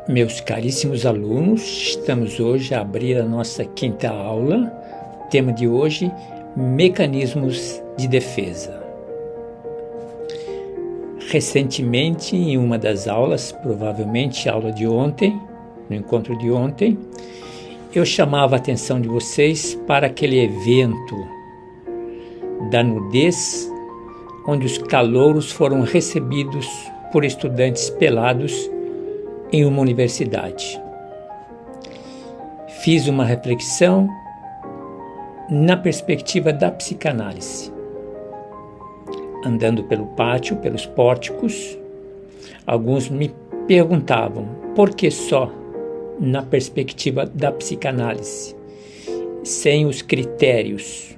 Meus caríssimos alunos, estamos hoje a abrir a nossa quinta aula. Tema de hoje, mecanismos de defesa. Recentemente, em uma das aulas, provavelmente a aula de ontem, no encontro de ontem, eu chamava a atenção de vocês para aquele evento da nudez, onde os calouros foram recebidos por estudantes pelados em uma universidade. Fiz uma reflexão na perspectiva da psicanálise. Andando pelo pátio, pelos pórticos, alguns me perguntavam por que só na perspectiva da psicanálise, sem os critérios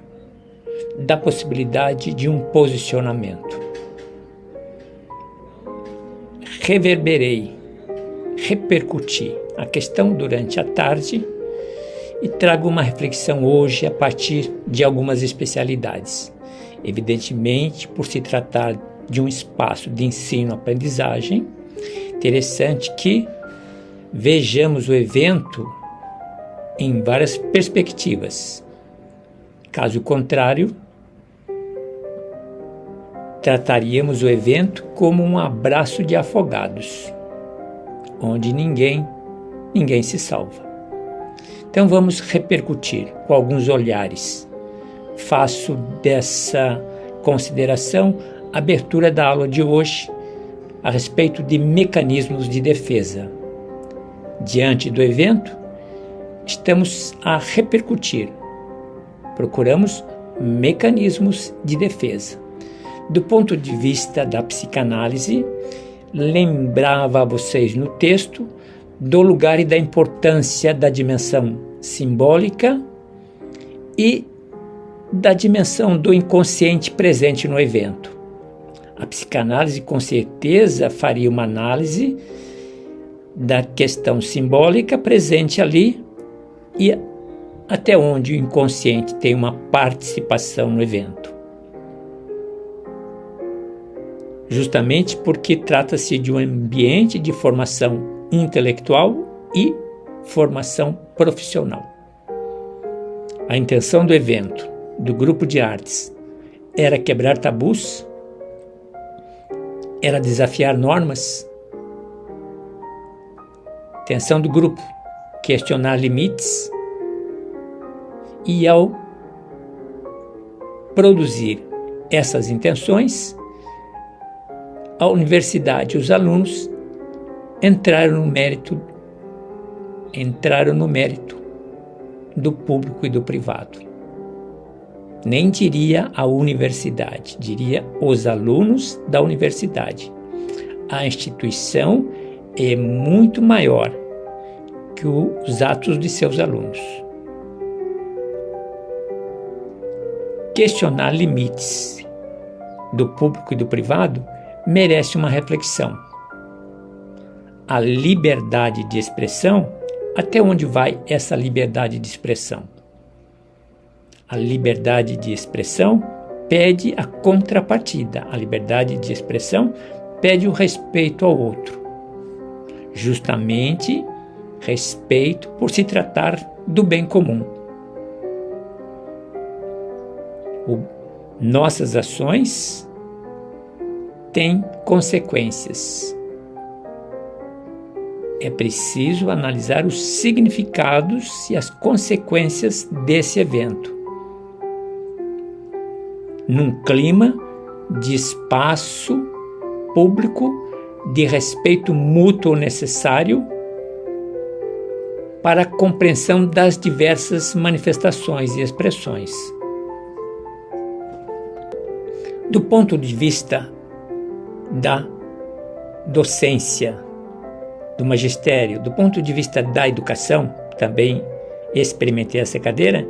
da possibilidade de um posicionamento. Repercuti a questão durante a tarde e trago uma reflexão hoje a partir de algumas especialidades. Evidentemente, por se tratar de um espaço de ensino-aprendizagem, interessante que vejamos o evento em várias perspectivas. Caso contrário, trataríamos o evento como um abraço de afogados, onde ninguém se salva. Então vamos repercutir com alguns olhares. Faço dessa consideração a abertura da aula de hoje a respeito de mecanismos de defesa. Diante do evento, estamos a repercutir. Procuramos mecanismos de defesa. Do ponto de vista da psicanálise, lembrava a vocês no texto do lugar e da importância da dimensão simbólica e da dimensão do inconsciente presente no evento. A psicanálise com certeza faria uma análise da questão simbólica presente ali e até onde o inconsciente tem uma participação no evento. Justamente porque trata-se de um ambiente de formação intelectual e formação profissional. A intenção do evento, do grupo de artes, era quebrar tabus, era desafiar normas. A intenção do grupo, questionar limites, e ao produzir essas intenções, a universidade e os alunos entraram no mérito do público e do privado. Nem diria a universidade, diria os alunos da universidade. A instituição é muito maior que os atos de seus alunos. Questionar limites do público e do privado merece uma reflexão. A liberdade de expressão, até onde vai essa liberdade de expressão? A liberdade de expressão pede a contrapartida. A liberdade de expressão pede o respeito ao outro. Justamente, respeito por se tratar do bem comum. Nossas ações têm consequências. É preciso analisar os significados e as consequências desse evento. Num clima de espaço público, de respeito mútuo necessário para a compreensão das diversas manifestações e expressões. Do ponto de vista da docência, do magistério, do ponto de vista da educação, também experimentei essa cadeira,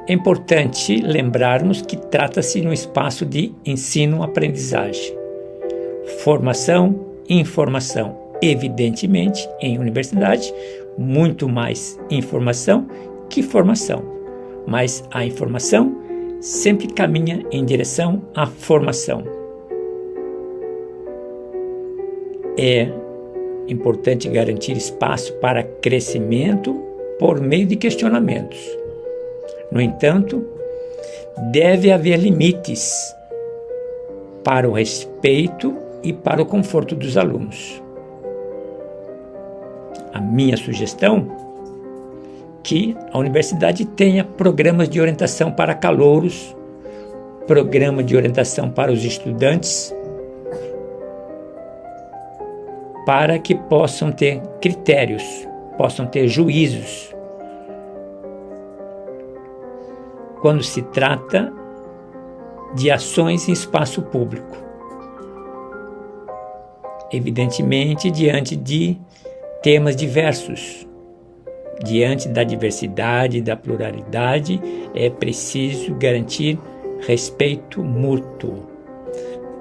é importante lembrarmos que trata-se de um espaço de ensino-aprendizagem. Formação e informação. Evidentemente, em universidade, muito mais informação que formação. Mas a informação sempre caminha em direção à formação. É Importante garantir espaço para crescimento por meio de questionamentos. No entanto, deve haver limites para o respeito e para o conforto dos alunos. A minha sugestão é que a universidade tenha programas de orientação para calouros, programa de orientação para os estudantes, para que possam ter critérios, possam ter juízos, quando se trata de ações em espaço público. Evidentemente, diante de temas diversos, diante da diversidade e da pluralidade, é preciso garantir respeito mútuo.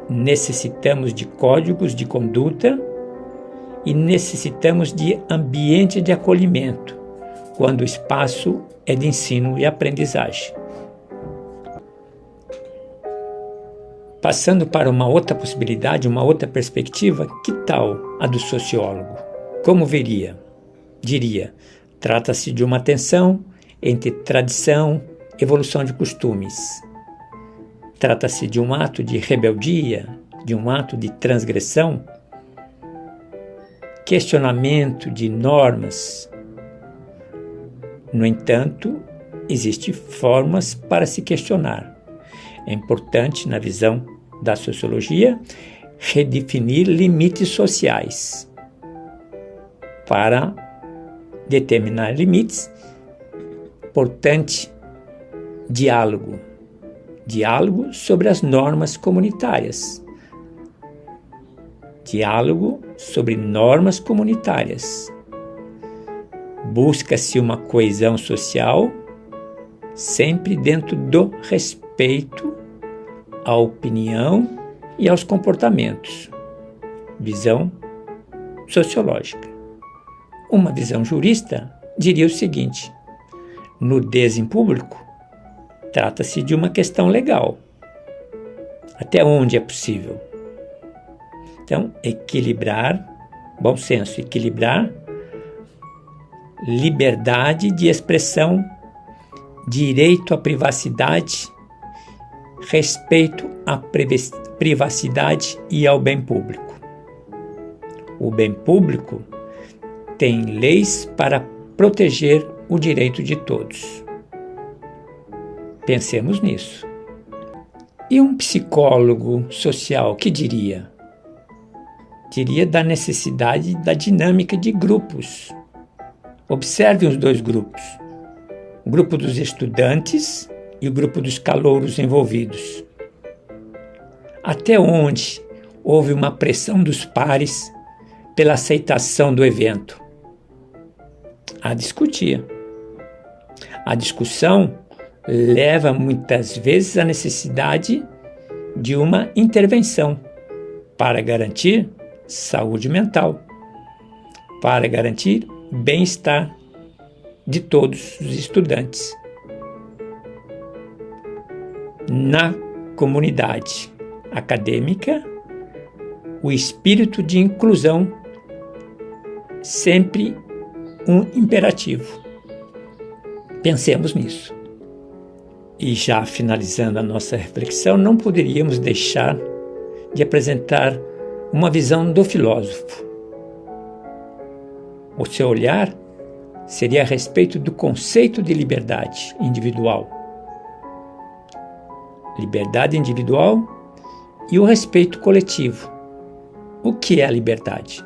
Necessitamos de códigos de conduta e necessitamos de ambiente de acolhimento, quando o espaço é de ensino e aprendizagem. Passando para uma outra possibilidade, uma outra perspectiva, que tal a do sociólogo? Como diria, trata-se de uma tensão entre tradição e evolução de costumes. Trata-se de um ato de rebeldia, de um ato de transgressão, questionamento de normas. No entanto, existem formas para se questionar. É importante, na visão da sociologia, redefinir limites sociais. Para determinar limites, importante diálogo sobre as normas comunitárias. Diálogo sobre normas comunitárias. Busca-se uma coesão social, sempre dentro do respeito à opinião e aos comportamentos. Visão sociológica. Uma visão jurista diria o seguinte: nudez em público trata-se de uma questão legal. Até onde é possível? Então, bom senso, equilibrar liberdade de expressão, direito à privacidade, respeito à privacidade e ao bem público. O bem público tem leis para proteger o direito de todos. Pensemos nisso. E um psicólogo social, que diria? Diria da necessidade da dinâmica de grupos. Observe os dois grupos. O grupo dos estudantes e o grupo dos calouros envolvidos. Até onde houve uma pressão dos pares pela aceitação do evento? A discutir. A discussão leva muitas vezes à necessidade de uma intervenção para garantir saúde mental, para garantir bem-estar de todos os estudantes. Na comunidade acadêmica, o espírito de inclusão sempre um imperativo. Pensemos nisso. E já finalizando a nossa reflexão, não poderíamos deixar de apresentar uma visão do filósofo. O seu olhar seria a respeito do conceito de liberdade individual. Liberdade individual e o respeito coletivo. O que é a liberdade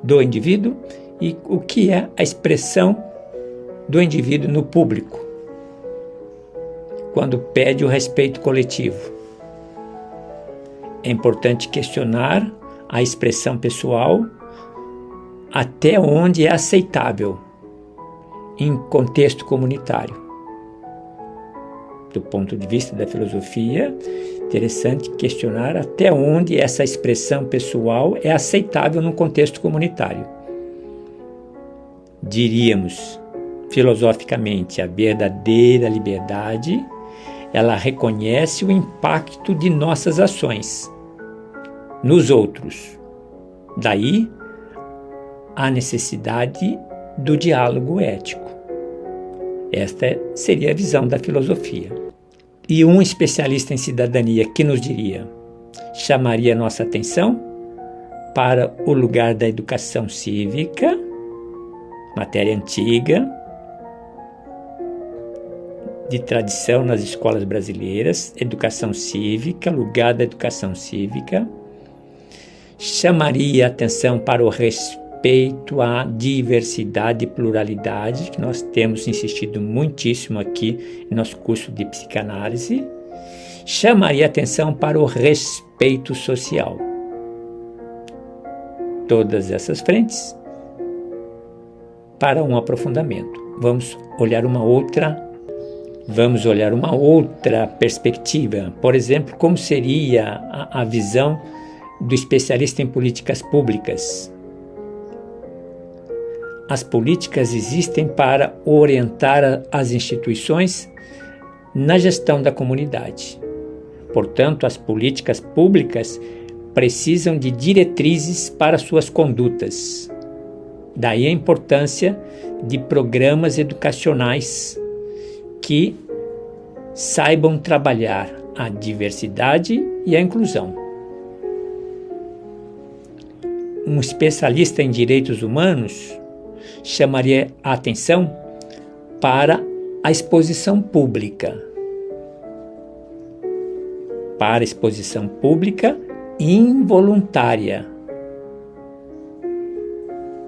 do indivíduo e o que é a expressão do indivíduo no público, quando pede o respeito coletivo? É importante questionar a expressão pessoal até onde é aceitável em contexto comunitário. Do ponto de vista da filosofia, interessante questionar até onde essa expressão pessoal é aceitável no contexto comunitário. Diríamos, filosoficamente, a verdadeira liberdade, ela reconhece o impacto de nossas ações nos outros, Daí a necessidade do diálogo ético. Esta seria a visão da filosofia. E um especialista em cidadania que nos diria, chamaria nossa atenção para o lugar da educação cívica, matéria antiga, de tradição nas escolas brasileiras, educação cívica, lugar da educação cívica, chamaria atenção para o respeito à diversidade e pluralidade, que nós temos insistido muitíssimo aqui em nosso curso de psicanálise, chamaria atenção para o respeito social. Todas essas frentes para um aprofundamento. Vamos olhar uma outra perspectiva. Por exemplo, como seria a visão do especialista em políticas públicas? As políticas existem para orientar as instituições na gestão da comunidade. Portanto, as políticas públicas precisam de diretrizes para suas condutas. Daí a importância de programas educacionais que saibam trabalhar a diversidade e a inclusão. Um especialista em direitos humanos chamaria a atenção para a exposição pública. Para a exposição pública involuntária,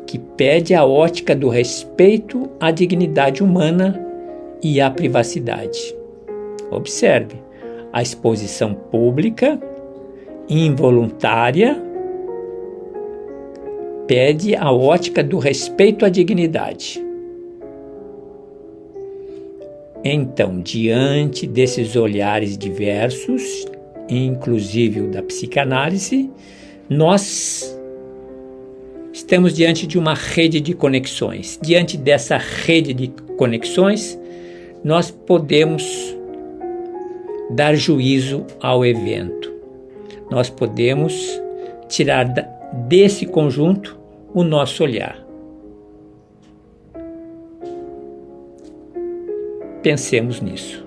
que pede a ótica do respeito à dignidade humana e à privacidade. Observe, a exposição pública involuntária pede a ótica do respeito à dignidade. Então, diante desses olhares diversos, inclusive o da psicanálise, nós estamos diante de uma rede de conexões. Diante dessa rede de conexões, nós podemos dar juízo ao evento. Nós podemos tirar desse conjunto o nosso olhar. Pensemos nisso.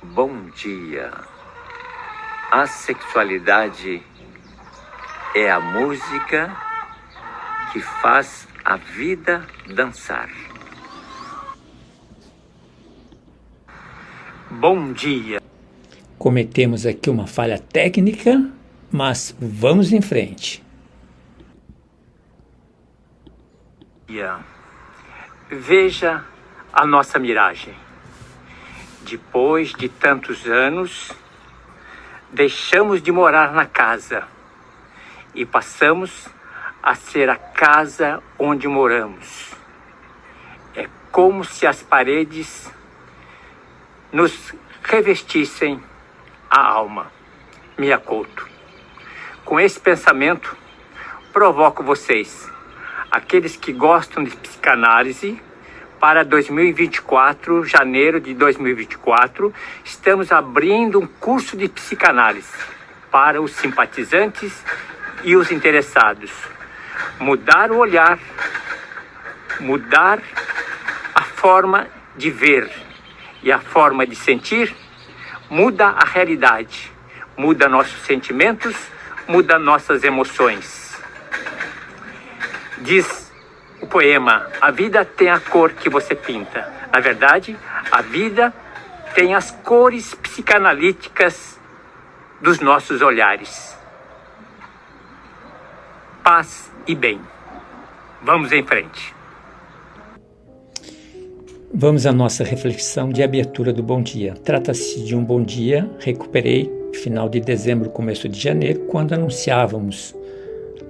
Bom dia. A sexualidade é a música que faz a vida dançar. Bom dia. Cometemos aqui uma falha técnica, mas vamos em frente. Veja a nossa miragem. Depois de tantos anos, deixamos de morar na casa e passamos a ser a casa onde moramos. É como se as paredes nos revestissem a alma. Me acolto. Com esse pensamento, provoco vocês, aqueles que gostam de psicanálise, para 2024, janeiro de 2024, estamos abrindo um curso de psicanálise para os simpatizantes e os interessados. Mudar o olhar, mudar a forma de ver e a forma de sentir, muda a realidade, muda nossos sentimentos, muda nossas emoções. Diz o poema, a vida tem a cor que você pinta. Na verdade, a vida tem as cores psicanalíticas dos nossos olhares. Paz e bem. Vamos em frente. Vamos à nossa reflexão de abertura do Bom Dia. Trata-se de um bom dia, recuperei final de dezembro, começo de janeiro, quando anunciávamos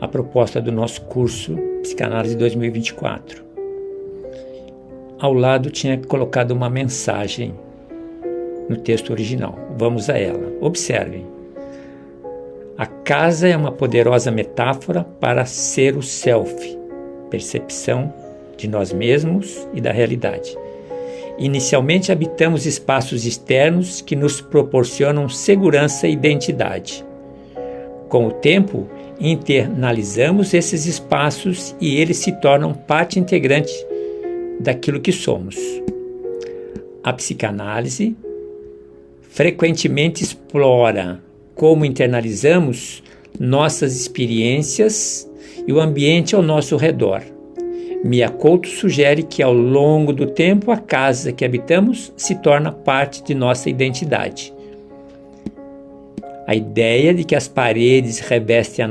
a proposta do nosso curso Psicanálise 2024. Ao lado tinha colocado uma mensagem no texto original. Vamos a ela. Observem. A casa é uma poderosa metáfora para ser o self, percepção de nós mesmos e da realidade. Inicialmente habitamos espaços externos que nos proporcionam segurança e identidade. Com o tempo, internalizamos esses espaços e eles se tornam parte integrante daquilo que somos. A psicanálise frequentemente explora como internalizamos nossas experiências e o ambiente ao nosso redor. Mia Couto sugere que ao longo do tempo a casa que habitamos se torna parte de nossa identidade. A ideia de que as paredes revestem a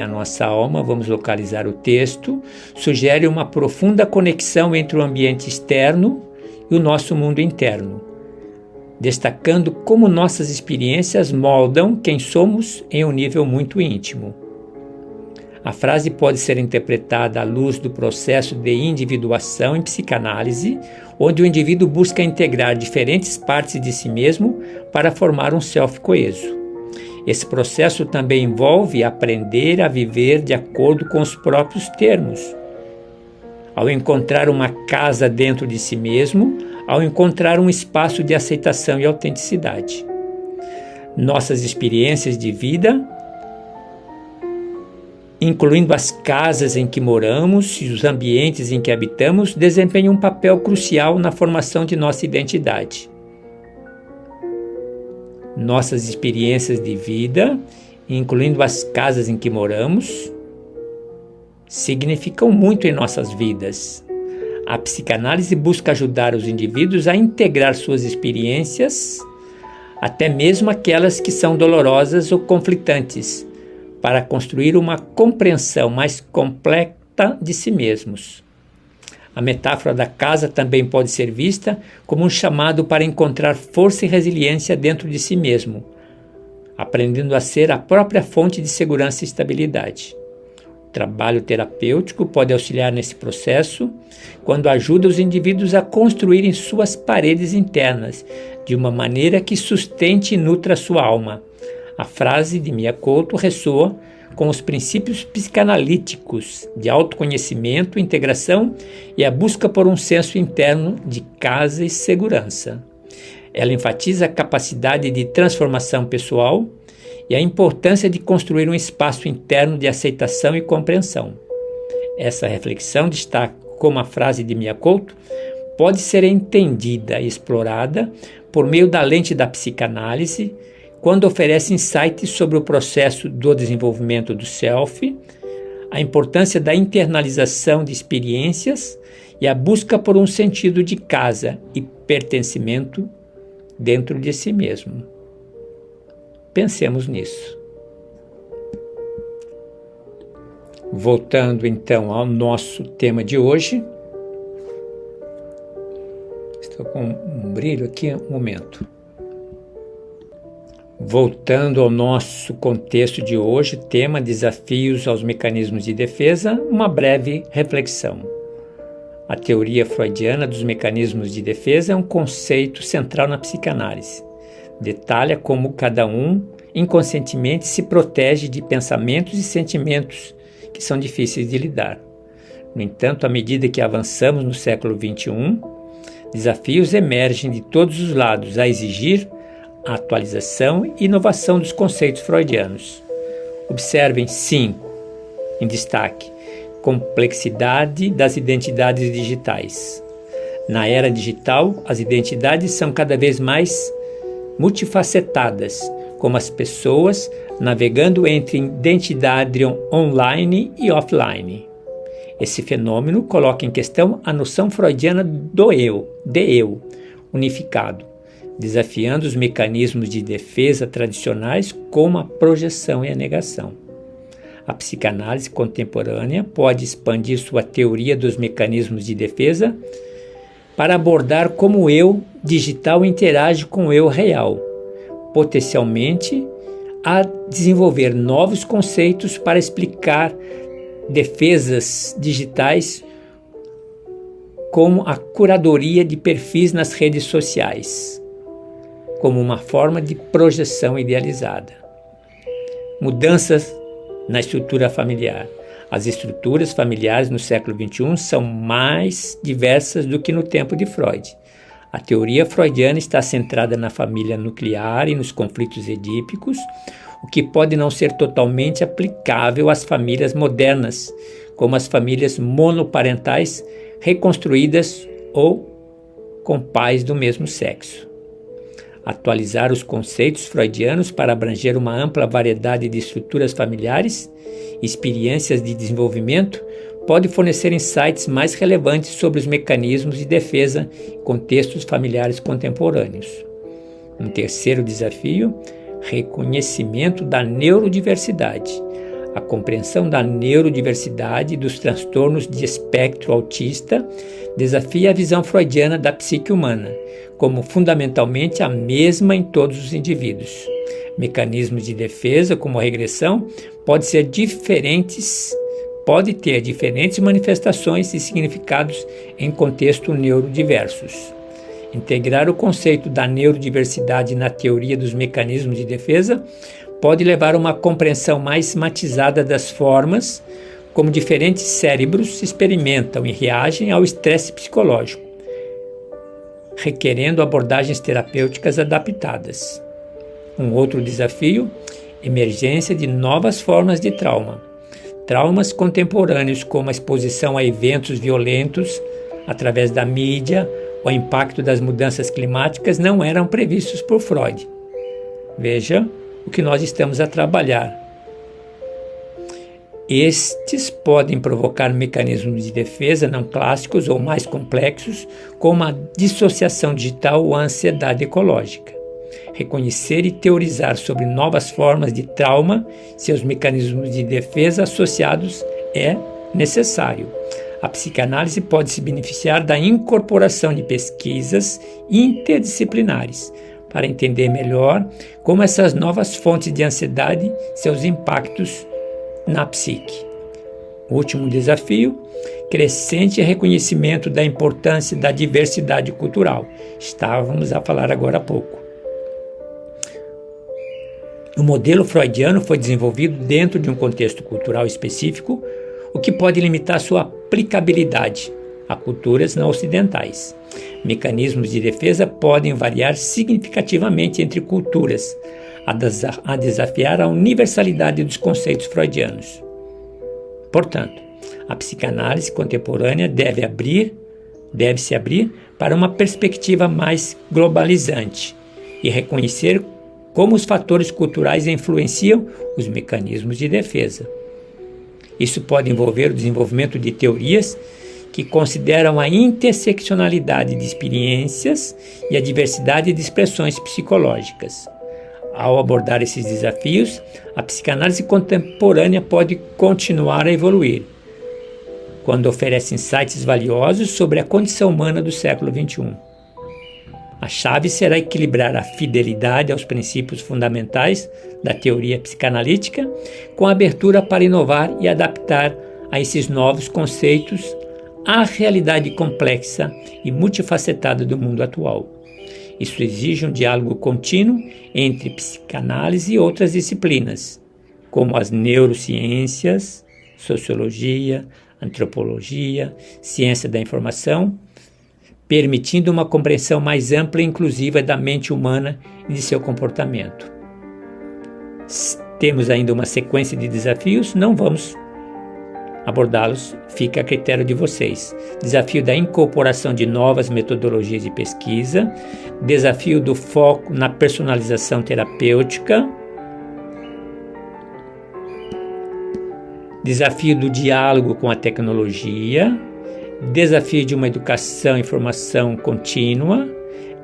nossa alma vamos localizar o texto, sugere uma profunda conexão entre o ambiente externo e o nosso mundo interno, destacando como nossas experiências moldam quem somos em um nível muito íntimo. A frase pode ser interpretada à luz do processo de individuação em psicanálise, onde o indivíduo busca integrar diferentes partes de si mesmo para formar um self coeso. Esse processo também envolve aprender a viver de acordo com os próprios termos. Ao encontrar uma casa dentro de si mesmo, ao encontrar um espaço de aceitação e autenticidade. Nossas experiências de vida, incluindo as casas em que moramos e os ambientes em que habitamos, desempenham um papel crucial na formação de nossa identidade. Nossas experiências de vida, incluindo as casas em que moramos, significam muito em nossas vidas. A psicanálise busca ajudar os indivíduos a integrar suas experiências, até mesmo aquelas que são dolorosas ou conflitantes, para construir uma compreensão mais completa de si mesmos. A metáfora da casa também pode ser vista como um chamado para encontrar força e resiliência dentro de si mesmo, aprendendo a ser a própria fonte de segurança e estabilidade. O trabalho terapêutico pode auxiliar nesse processo quando ajuda os indivíduos a construírem suas paredes internas de uma maneira que sustente e nutra sua alma. A frase de Mia Couto ressoa com os princípios psicanalíticos de autoconhecimento, integração e a busca por um senso interno de casa e segurança. Ela enfatiza a capacidade de transformação pessoal e a importância de construir um espaço interno de aceitação e compreensão. Essa reflexão destaca como a frase de Mia Couto pode ser entendida e explorada por meio da lente da psicanálise, quando oferece insights sobre o processo do desenvolvimento do self, a importância da internalização de experiências e a busca por um sentido de casa e pertencimento dentro de si mesmo. Pensemos nisso. Voltando então ao nosso tema de hoje. Estou com um brilho aqui, um momento. Voltando ao nosso contexto de hoje, tema desafios aos mecanismos de defesa, uma breve reflexão. A teoria freudiana dos mecanismos de defesa é um conceito central na psicanálise. Detalha como cada um inconscientemente se protege de pensamentos e sentimentos que são difíceis de lidar. No entanto, à medida que avançamos no século XXI, desafios emergem de todos os lados a exigir a atualização e inovação dos conceitos freudianos. Observem 5, em destaque, complexidade das identidades digitais. Na era digital, as identidades são cada vez mais multifacetadas, como as pessoas navegando entre identidade online e offline. Esse fenômeno coloca em questão a noção freudiana do eu, de eu, unificado, desafiando os mecanismos de defesa tradicionais como a projeção e a negação. A psicanálise contemporânea pode expandir sua teoria dos mecanismos de defesa para abordar como o eu digital interage com o eu real, potencialmente a desenvolver novos conceitos para explicar defesas digitais como a curadoria de perfis nas redes sociais. como uma forma de projeção idealizada. Mudanças na estrutura familiar. As estruturas familiares no século XXI são mais diversas do que no tempo de Freud. A teoria freudiana está centrada na família nuclear e nos conflitos edípicos, o que pode não ser totalmente aplicável às famílias modernas, como as famílias monoparentais reconstruídas ou com pais do mesmo sexo. Atualizar os conceitos freudianos para abranger uma ampla variedade de estruturas familiares e experiências de desenvolvimento pode fornecer insights mais relevantes sobre os mecanismos de defesa em contextos familiares contemporâneos. Um terceiro desafio: reconhecimento da neurodiversidade. A compreensão da neurodiversidade e dos transtornos de espectro autista desafia a visão freudiana da psique humana, como fundamentalmente a mesma em todos os indivíduos. Mecanismos de defesa, como a regressão, pode ter diferentes manifestações e significados em contextos neurodiversos. Integrar o conceito da neurodiversidade na teoria dos mecanismos de defesa pode levar a uma compreensão mais matizada das formas como diferentes cérebros experimentam e reagem ao estresse psicológico, requerendo abordagens terapêuticas adaptadas. Um outro desafio: emergência de novas formas de trauma. Traumas contemporâneos, como a exposição a eventos violentos através da mídia ou o impacto das mudanças climáticas, não eram previstos por Freud. Veja o que nós estamos a trabalhar. Estes podem provocar mecanismos de defesa não clássicos ou mais complexos, como a dissociação digital ou a ansiedade ecológica. Reconhecer e teorizar sobre novas formas de trauma, seus mecanismos de defesa associados, é necessário. A psicanálise pode se beneficiar da incorporação de pesquisas interdisciplinares para entender melhor como essas novas fontes de ansiedade, seus impactos na psique. Último desafio: crescente reconhecimento da importância da diversidade cultural. Estávamos a falar agora há pouco. O modelo freudiano foi desenvolvido dentro de um contexto cultural específico, o que pode limitar sua aplicabilidade a culturas não ocidentais. Mecanismos de defesa podem variar significativamente entre culturas, a desafiar a universalidade dos conceitos freudianos. Portanto, a psicanálise contemporânea deve se abrir para uma perspectiva mais globalizante e reconhecer como os fatores culturais influenciam os mecanismos de defesa. Isso pode envolver o desenvolvimento de teorias que consideram a interseccionalidade de experiências e a diversidade de expressões psicológicas. Ao abordar esses desafios, a psicanálise contemporânea pode continuar a evoluir, quando oferece insights valiosos sobre a condição humana do século XXI. A chave será equilibrar a fidelidade aos princípios fundamentais da teoria psicanalítica com a abertura para inovar e adaptar a esses novos conceitos à realidade complexa e multifacetada do mundo atual. Isso exige um diálogo contínuo entre psicanálise e outras disciplinas, como as neurociências, sociologia, antropologia, ciência da informação, permitindo uma compreensão mais ampla e inclusiva da mente humana e de seu comportamento. Temos ainda uma sequência de desafios, não vamos abordá-los, fica a critério de vocês. Desafio da incorporação de novas metodologias de pesquisa, desafio do foco na personalização terapêutica, desafio do diálogo com a tecnologia, desafio de uma educação e formação contínua,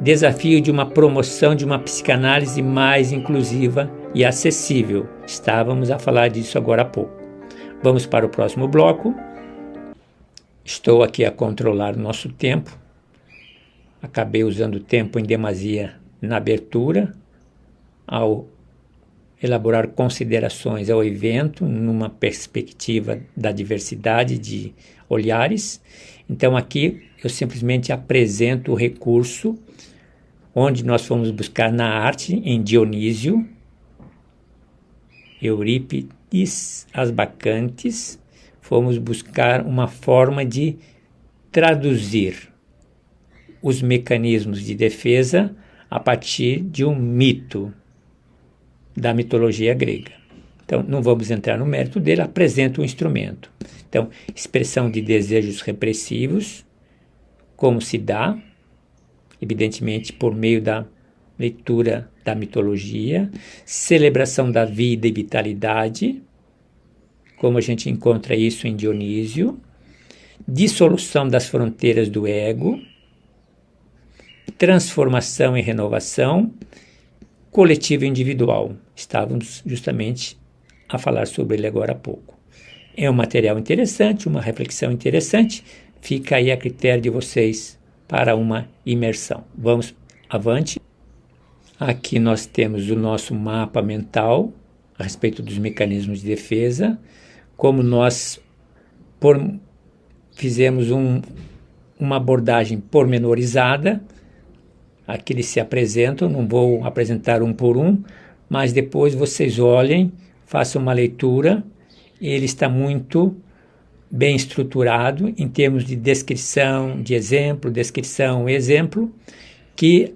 desafio de uma promoção de uma psicanálise mais inclusiva e acessível. Estávamos a falar disso agora há pouco. Vamos para o próximo bloco. Estou aqui a controlar o nosso tempo. Acabei usando o tempo em demasia na abertura, ao elaborar considerações ao evento numa perspectiva da diversidade de olhares. Então aqui eu simplesmente apresento o recurso onde nós fomos buscar na arte, em Dionísio, Eurípides, as Bacantes, fomos buscar uma forma de traduzir os mecanismos de defesa a partir de um mito da mitologia grega. Então, não vamos entrar no mérito dele, apresenta o instrumento. Então, expressão de desejos repressivos, como se dá, evidentemente por meio da leitura da mitologia, celebração da vida e vitalidade, como a gente encontra isso em Dionísio, dissolução das fronteiras do ego, transformação e renovação, coletivo e individual. Estávamos justamente a falar sobre ele agora há pouco. É um material interessante, uma reflexão interessante, fica aí a critério de vocês para uma imersão. Vamos avante. Aqui nós temos o nosso mapa mental a respeito dos mecanismos de defesa, como nós fizemos uma abordagem pormenorizada. Aqui eles se apresentam, não vou apresentar um por um, mas depois vocês olhem, façam uma leitura. Ele está muito bem estruturado em termos de descrição, de exemplo, que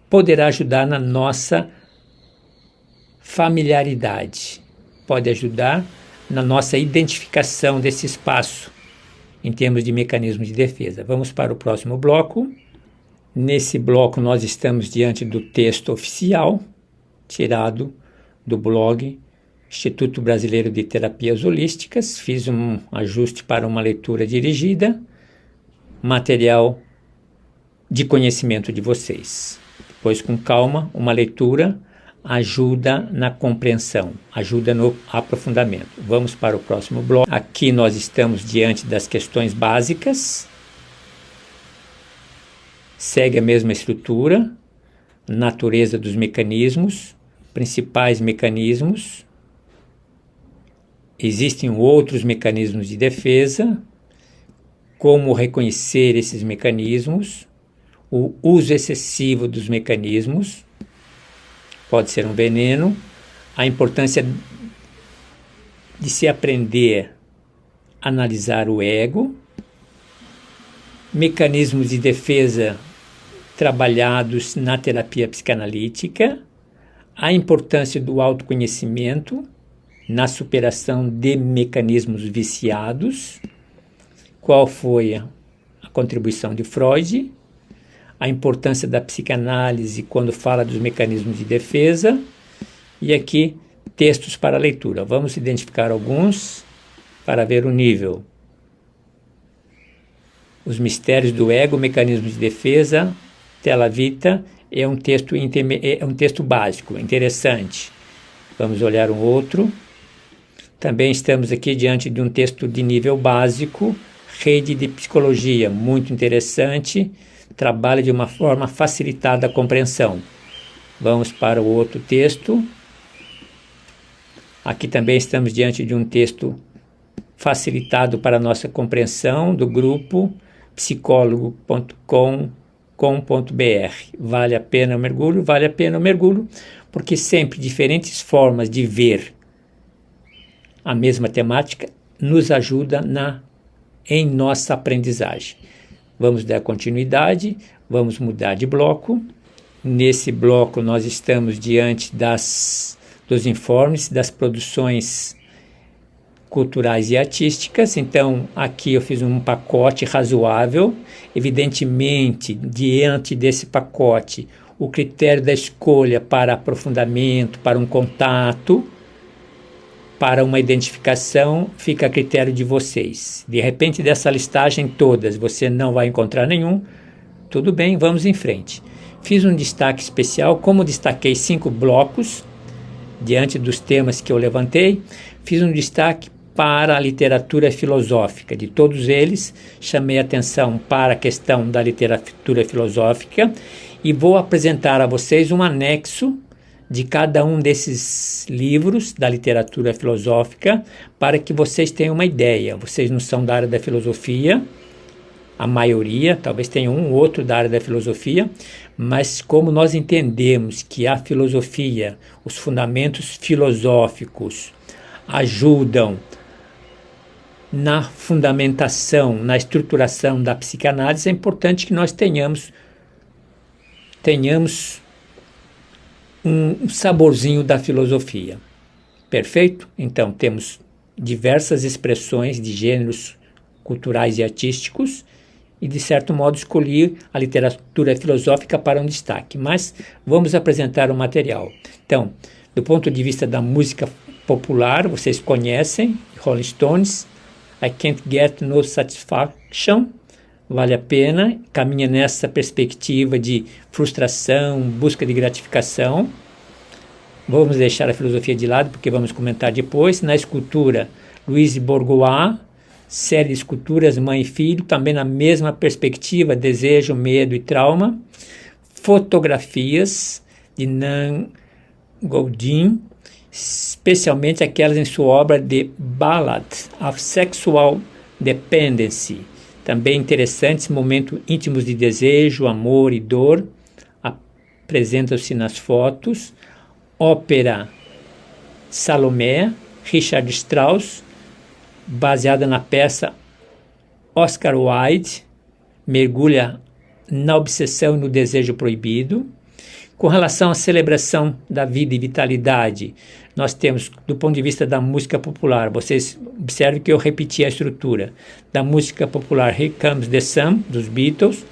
poderá ajudar na nossa familiaridade, pode ajudar na nossa identificação desse espaço em termos de mecanismos de defesa. Vamos para o próximo bloco. Nesse bloco nós estamos diante do texto oficial, tirado do blog Instituto Brasileiro de Terapias Holísticas. Fiz um ajuste para uma leitura dirigida, material de conhecimento de vocês. Depois, com calma, uma leitura ajuda na compreensão, ajuda no aprofundamento. Vamos para o próximo bloco. Aqui nós estamos diante das questões básicas. Segue a mesma estrutura, natureza dos mecanismos, principais mecanismos. Existem outros mecanismos de defesa, como reconhecer esses mecanismos, o uso excessivo dos mecanismos, pode ser um veneno, a importância de se aprender a analisar o ego, mecanismos de defesa trabalhados na terapia psicanalítica, a importância do autoconhecimento na superação de mecanismos viciados, qual foi a contribuição de Freud, a importância da psicanálise quando fala dos mecanismos de defesa, e aqui textos para leitura. Vamos identificar alguns para ver o nível. Os mistérios do ego, mecanismos de defesa, Tela Vita, é um texto básico, interessante. Vamos olhar um outro. Também estamos aqui diante de um texto de nível básico, Rede de Psicologia, muito interessante, trabalha de uma forma facilitada a compreensão. Vamos para o outro texto. Aqui também estamos diante de um texto facilitado para a nossa compreensão, do grupo psicólogo.com.br. Vale a pena o mergulho? Vale a pena o mergulho, porque sempre diferentes formas de ver a mesma temática nos ajuda em nossa aprendizagem. Vamos dar continuidade, vamos mudar de bloco. Nesse bloco nós estamos diante dos informes das produções culturais e artísticas. Então aqui eu fiz um pacote razoável. Evidentemente, diante desse pacote, o critério da escolha para aprofundamento, para um contato, para uma identificação, fica a critério de vocês. De repente, dessa listagem todas, você não vai encontrar nenhum, tudo bem, vamos em frente. Fiz um destaque especial, como destaquei 5 blocos, diante dos temas que eu levantei, fiz um destaque para a literatura filosófica. De todos eles, chamei atenção para a questão da literatura filosófica e vou apresentar a vocês um anexo de cada um desses livros da literatura filosófica, para que vocês tenham uma ideia. Vocês não são da área da filosofia, a maioria, talvez tenha um ou outro da área da filosofia, mas como nós entendemos que a filosofia, os fundamentos filosóficos ajudam na fundamentação, na estruturação da psicanálise, é importante que nós tenhamos um saborzinho da filosofia. Perfeito? Então, temos diversas expressões de gêneros culturais e artísticos e, de certo modo, escolhi a literatura filosófica para um destaque. Mas vamos apresentar o material. Então, do ponto de vista da música popular, vocês conhecem Rolling Stones, I Can't Get No Satisfaction, vale a pena, caminha nessa perspectiva de frustração, busca de gratificação. Vamos deixar a filosofia de lado, porque vamos comentar depois. Na escultura, Louise Bourgeois, série de esculturas Mãe e Filho, também na mesma perspectiva, desejo, medo e trauma. Fotografias de Nan Goldin, especialmente aquelas em sua obra The Ballad of Sexual Dependency. Também interessantes, momentos íntimos de desejo, amor e dor, apresentam-se nas fotos. Ópera Salomé, Richard Strauss, baseada na peça Oscar Wilde, mergulha na obsessão e no desejo proibido. Com relação à celebração da vida e vitalidade, nós temos, do ponto de vista da música popular, vocês observem que eu repeti a estrutura da música popular Here Comes the Sun, dos Beatles,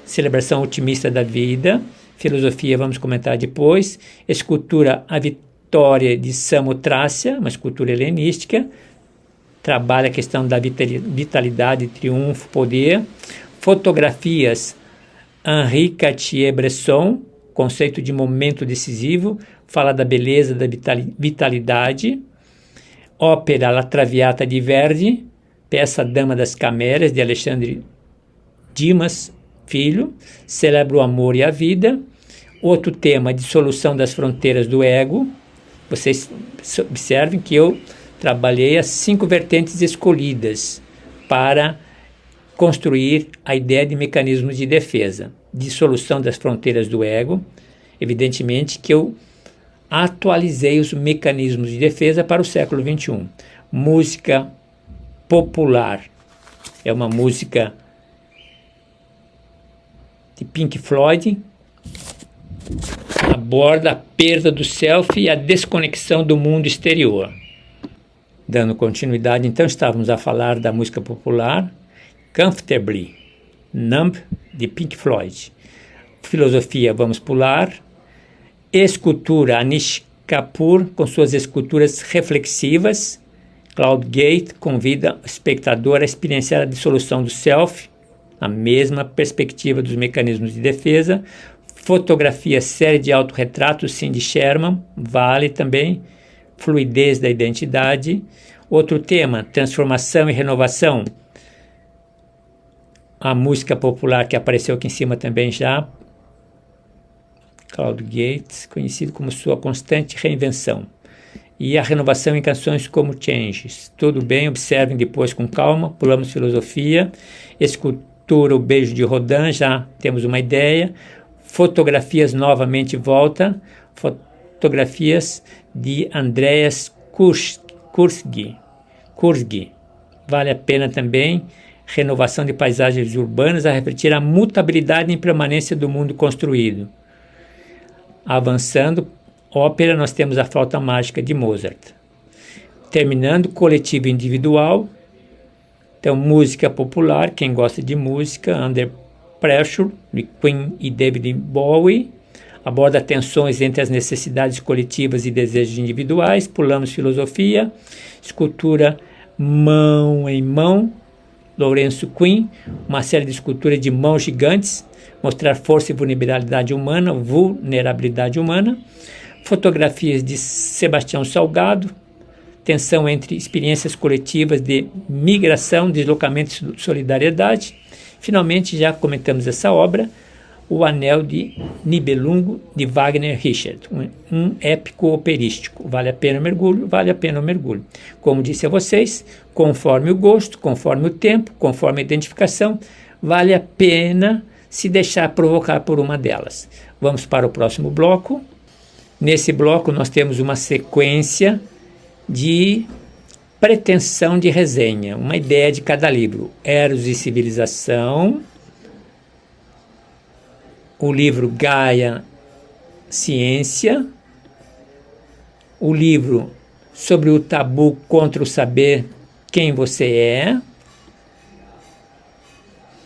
celebração otimista da vida, filosofia vamos comentar depois, escultura A Vitória de Samotrácia, uma escultura helenística, trabalha a questão da vitalidade, triunfo, poder, fotografias Henri Cartier-Bresson, conceito de momento decisivo, fala da beleza, da vitalidade. Ópera La Traviata de Verdi, peça Dama das Camélias, de Alexandre Dimas Filho, celebra o amor e a vida. Outro tema, dissolução das fronteiras do ego. Vocês observem que eu trabalhei as 5 vertentes escolhidas para construir a ideia de mecanismos de defesa. Dissolução das fronteiras do ego, evidentemente que eu atualizei os mecanismos de defesa para o século XXI. Música popular é uma música de Pink Floyd, aborda a perda do self e a desconexão do mundo exterior. Dando continuidade, então, estávamos a falar da música popular, Comfortably Numb, de Pink Floyd. Filosofia, vamos pular. Escultura, Anish Kapoor, com suas esculturas reflexivas. Cloud Gate convida o espectador a experienciar a dissolução do self, a mesma perspectiva dos mecanismos de defesa. Fotografia, série de autorretratos, Cindy Sherman, vale também. Fluidez da identidade. Outro tema, transformação e renovação. A música popular que apareceu aqui em cima também já. Cloud Gates, conhecido como sua constante reinvenção. E a renovação em canções como Changes. Tudo bem, observem depois com calma. Pulamos filosofia. Escultura, O Beijo de Rodin, já temos uma ideia. Fotografias, novamente volta. Fotografias de Andreas Kursky. Vale a pena também. Renovação de paisagens urbanas a refletir a mutabilidade e impermanência do mundo construído. Avançando, ópera, nós temos a Flauta Mágica de Mozart. Terminando, coletivo e individual. Então, música popular, quem gosta de música, Under Pressure, de Queen e David Bowie. Aborda tensões entre as necessidades coletivas e desejos individuais. Pulamos filosofia. Escultura Mão em Mão, Lourenço Quinn, uma série de esculturas de mãos gigantes, mostrar força e vulnerabilidade humana. Fotografias de Sebastião Salgado, tensão entre experiências coletivas de migração, deslocamento e solidariedade. Finalmente, já comentamos essa obra, O Anel de Nibelungo, de Wagner Richard, um épico operístico. Vale a pena o mergulho. Como disse a vocês, conforme o gosto, conforme o tempo, conforme a identificação, vale a pena se deixar provocar por uma delas. Vamos para o próximo bloco. Nesse bloco nós temos uma sequência de pretensão de resenha, uma ideia de cada livro. Eros e Civilização, o livro Gaia, Ciência, o livro sobre o tabu contra o saber, Quem Você É,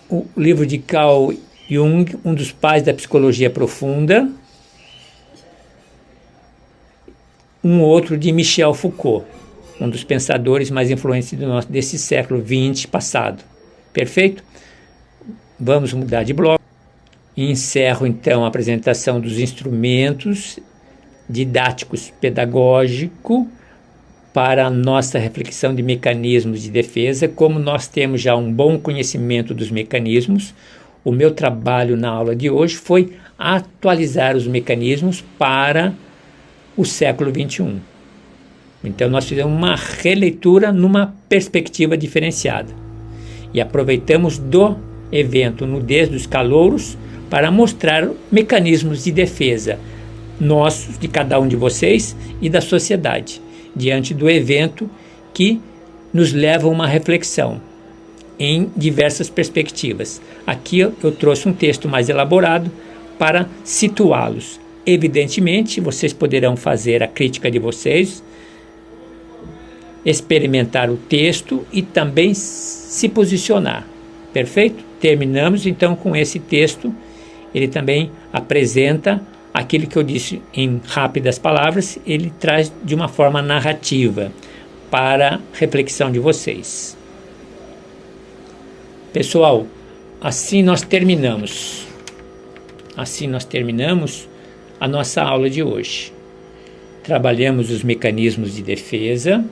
o livro de Carl Jung, um dos pais da psicologia profunda, um outro de Michel Foucault, um dos pensadores mais influentes desse século XX passado. Perfeito? Vamos mudar de bloco. Encerro então a apresentação dos instrumentos didáticos pedagógicos para a nossa reflexão de mecanismos de defesa. Como nós temos já um bom conhecimento dos mecanismos, o meu trabalho na aula de hoje foi atualizar os mecanismos para o século XXI. Então nós fizemos uma releitura numa perspectiva diferenciada e aproveitamos do evento Nudez dos Calouros para mostrar mecanismos de defesa nossos, de cada um de vocês e da sociedade, diante do evento que nos leva a uma reflexão em diversas perspectivas. Aqui eu trouxe um texto mais elaborado para situá-los. Evidentemente, vocês poderão fazer a crítica de vocês, experimentar o texto e também se posicionar. Perfeito? Terminamos então com esse texto. Ele também apresenta aquilo que eu disse em rápidas palavras, ele traz de uma forma narrativa para reflexão de vocês. Pessoal, assim nós terminamos a nossa aula de hoje. Trabalhamos os mecanismos de defesa,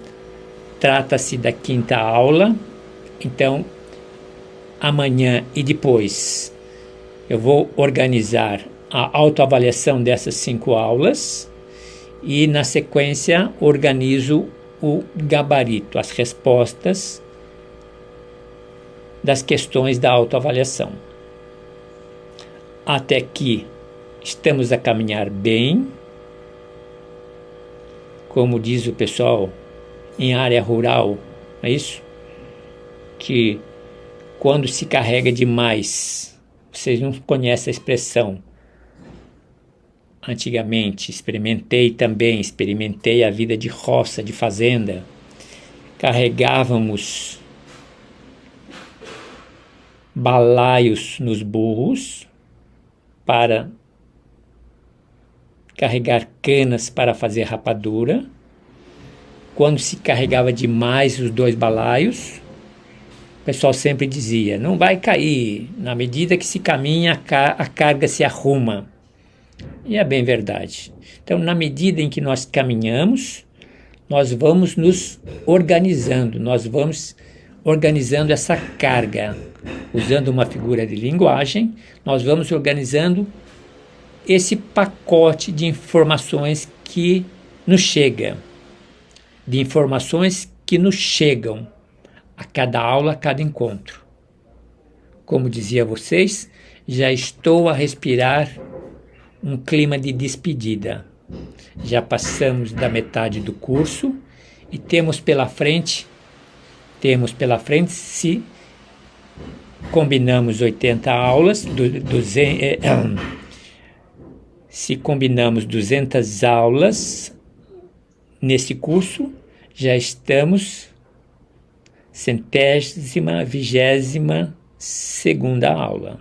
trata-se da 5ª aula, então amanhã e depois eu vou organizar a autoavaliação dessas 5 aulas e na sequência organizo o gabarito, as respostas das questões da autoavaliação. Até aqui estamos a caminhar bem. Como diz o pessoal em área rural, não é isso? Que quando se carrega demais, vocês não conhecem a expressão. Antigamente experimentei a vida de roça, de fazenda. Carregávamos balaios nos burros para carregar canas para fazer rapadura. Quando se carregava demais os 2 balaios, o pessoal sempre dizia, não vai cair, na medida que se caminha a carga se arruma. E é bem verdade. Então, na medida em que nós caminhamos, nós vamos nos organizando, nós vamos organizando essa carga. Usando uma figura de linguagem, nós vamos organizando esse pacote de informações que nos chega, de informações que nos chegam a cada aula, a cada encontro. Como dizia a vocês, já estou a respirar um clima de despedida. Já passamos da metade do curso e temos pela frente, se combinamos 80 aulas, se combinamos 200 aulas nesse curso, já estamos 122ª aula.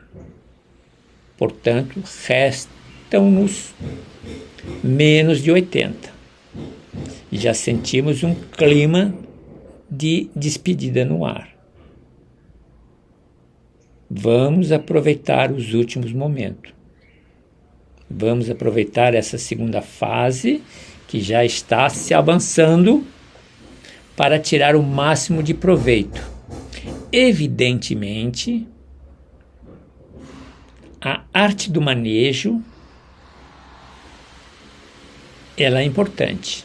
Portanto, restam-nos menos de 80. Já sentimos um clima de despedida no ar. Vamos aproveitar os últimos momentos. Vamos aproveitar essa segunda fase que já está se avançando para tirar o máximo de proveito. Evidentemente, a arte do manejo, ela é importante.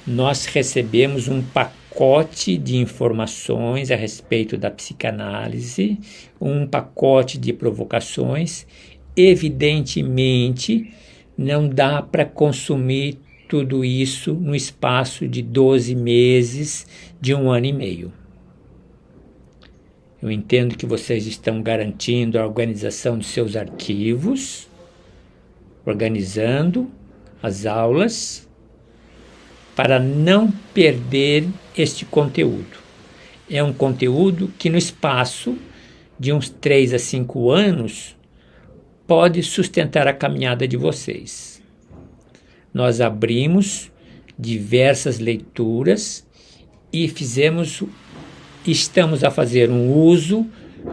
Nós recebemos um pacote pacote de informações a respeito da psicanálise, um pacote de provocações. Evidentemente, não dá para consumir tudo isso no espaço de 12 meses, de 1 ano e meio. Eu entendo que vocês estão garantindo a organização de seus arquivos, organizando as aulas, para não perder este conteúdo. É um conteúdo que no espaço de uns 3 a 5 anos pode sustentar a caminhada de vocês. Nós abrimos diversas leituras e estamos a fazer um uso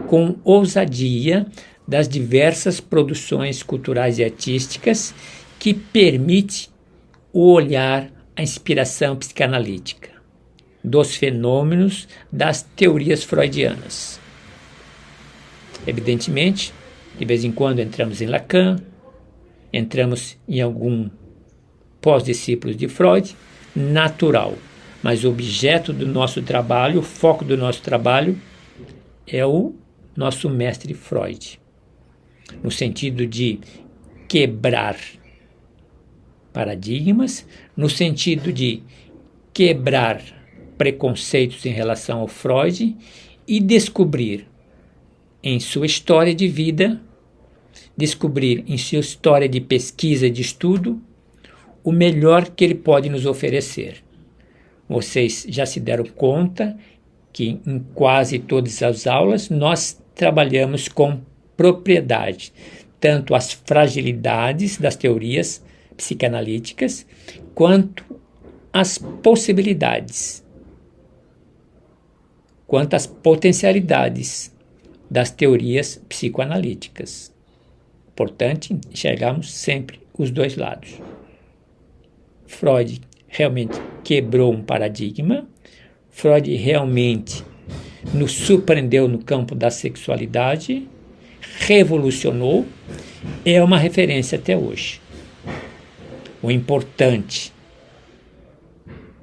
com ousadia das diversas produções culturais e artísticas que permite o olhar, a inspiração psicanalítica dos fenômenos das teorias freudianas. Evidentemente, de vez em quando entramos em Lacan, entramos em algum pós-discípulos de Freud, natural. Mas o objeto do nosso trabalho, o foco do nosso trabalho é o nosso mestre Freud, no sentido de quebrar paradigmas, no sentido de quebrar preconceitos em relação ao Freud e descobrir em sua história de vida, descobrir em sua história de pesquisa e de estudo o melhor que ele pode nos oferecer. Vocês já se deram conta que em quase todas as aulas nós trabalhamos com propriedade, tanto as fragilidades das teorias psicanalíticas, quanto as possibilidades, quanto as potencialidades das teorias psicoanalíticas. Portanto, enxergamos sempre os dois lados. Freud realmente quebrou um paradigma, Freud realmente nos surpreendeu no campo da sexualidade, revolucionou, é uma referência até hoje. O importante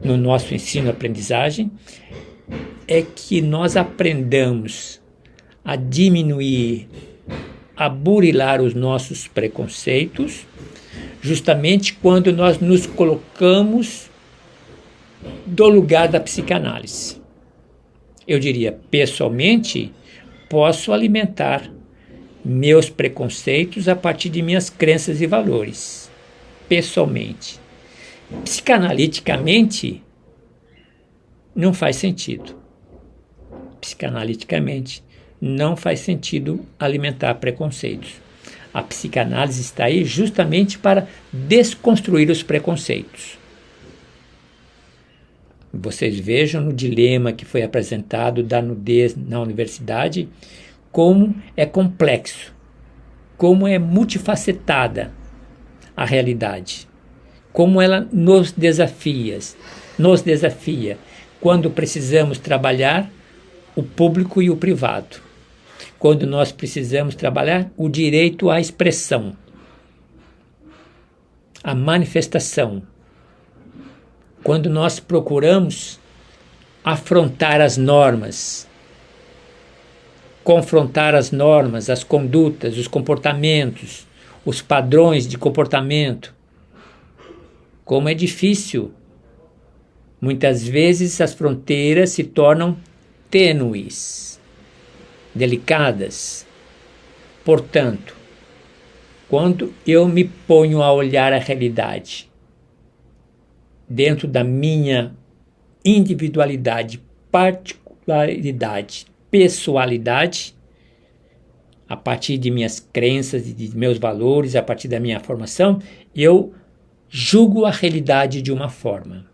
no nosso ensino-aprendizagem é que nós aprendamos a diminuir, a burilar os nossos preconceitos, justamente quando nós nos colocamos do lugar da psicanálise. Eu diria, pessoalmente, posso alimentar meus preconceitos a partir de minhas crenças e valores, pessoalmente. Psicanaliticamente, não faz sentido. Psicanaliticamente, não faz sentido alimentar preconceitos. A psicanálise está aí justamente para desconstruir os preconceitos. Vocês vejam no dilema que foi apresentado da nudez na universidade, como é complexo, como é multifacetada a realidade, como ela nos desafia, quando precisamos trabalhar o público e o privado, quando nós precisamos trabalhar o direito à expressão, à manifestação, quando nós procuramos afrontar as normas, confrontar as normas, as condutas, os comportamentos, os padrões de comportamento. Como é difícil. Muitas vezes as fronteiras se tornam tênues, delicadas. Portanto, quando eu me ponho a olhar a realidade dentro da minha individualidade, particularidade, pessoalidade, a partir de minhas crenças e de meus valores, a partir da minha formação, eu julgo a realidade de uma forma.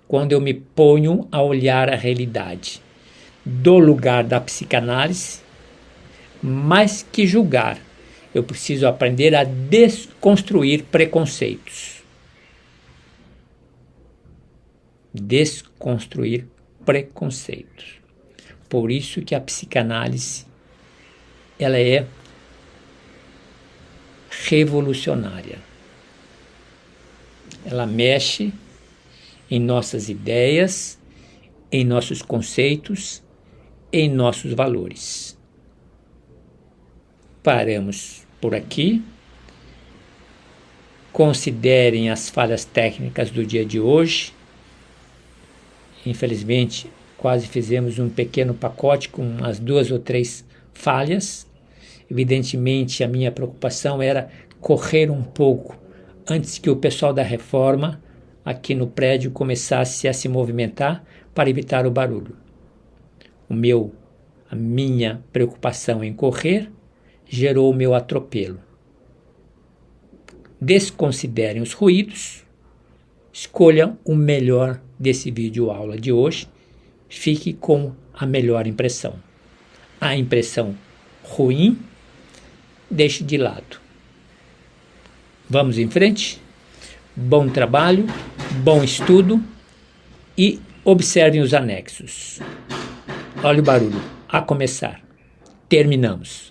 Quando eu me ponho a olhar a realidade do lugar da psicanálise, mais que julgar, eu preciso aprender a desconstruir preconceitos. Desconstruir preconceitos. Por isso que a psicanálise ela é revolucionária. Ela mexe em nossas ideias, em nossos conceitos, em nossos valores. Paramos por aqui. Considerem as falhas técnicas do dia de hoje. Infelizmente, quase fizemos um pequeno pacote com umas 2 ou 3 falhas. Evidentemente, a minha preocupação era correr um pouco antes que o pessoal da reforma aqui no prédio começasse a se movimentar para evitar o barulho. A minha preocupação em correr gerou o meu atropelo. Desconsiderem os ruídos, escolham o melhor desse vídeo aula de hoje, fique com a melhor impressão. A impressão ruim, deixe de lado. Vamos em frente? Bom trabalho, bom estudo e observem os anexos. Olha o barulho, a começar. Terminamos.